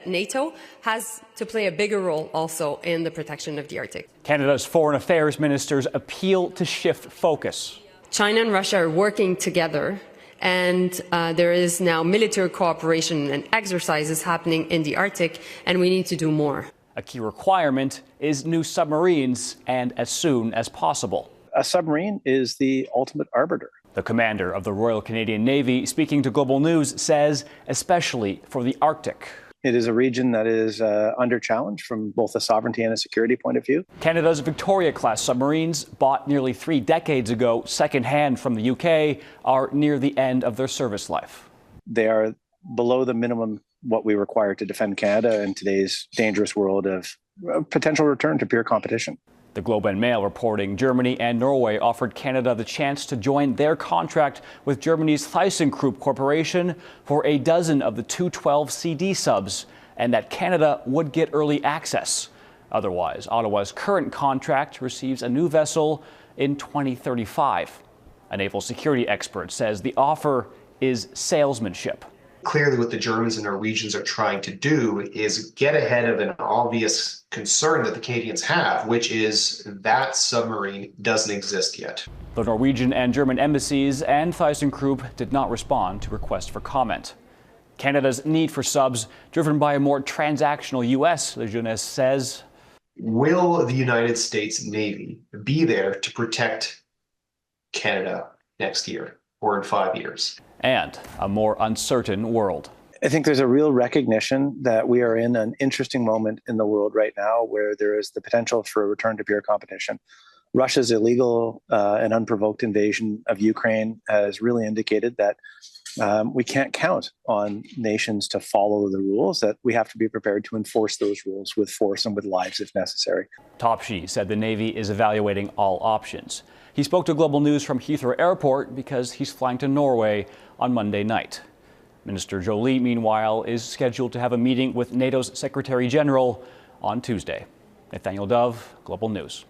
NATO has to play a bigger role also in the protection of the Arctic. Canada's foreign affairs ministers appeal to shift focus. China and Russia are working together, and there is now military cooperation and exercises happening in the Arctic, and we need to do more. A key requirement is new submarines, and as soon as possible. A submarine is the ultimate arbiter. The commander of the Royal Canadian Navy, speaking to Global News, says especially for the Arctic. It is a region that is under challenge from both a sovereignty and a security point of view. Canada's Victoria-class submarines, bought nearly 3 decades ago secondhand from the UK, are near the end of their service life. They are below the minimum what we require to defend Canada in today's dangerous world of potential return to pure competition. The Globe and Mail reporting Germany and Norway offered Canada the chance to join their contract with Germany's ThyssenKrupp Corporation for a dozen of the 212 CD subs, and that Canada would get early access. Otherwise, Ottawa's current contract receives a new vessel in 2035. A naval security expert says the offer is salesmanship. Clearly, what the Germans and Norwegians are trying to do is get ahead of an obvious concern that the Canadians have, which is that submarine doesn't exist yet. The Norwegian and German embassies and ThyssenKrupp did not respond to requests for comment. Canada's need for subs, driven by a more transactional U.S., Lejeunesse says. Will the United States Navy be there to protect Canada next year or in 5 years? And a more uncertain world. I think there's a real recognition that we are in an interesting moment in the world right now where there is the potential for a return to pure competition. Russia's illegal and unprovoked invasion of Ukraine has really indicated that we can't count on nations to follow the rules, that we have to be prepared to enforce those rules with force and with lives if necessary. Topshee said the Navy is evaluating all options. He spoke to Global News from Heathrow Airport because he's flying to Norway on Monday night. Minister Jolie, meanwhile, is scheduled to have a meeting with NATO's Secretary General on Tuesday. Nathaniel Dove, Global News.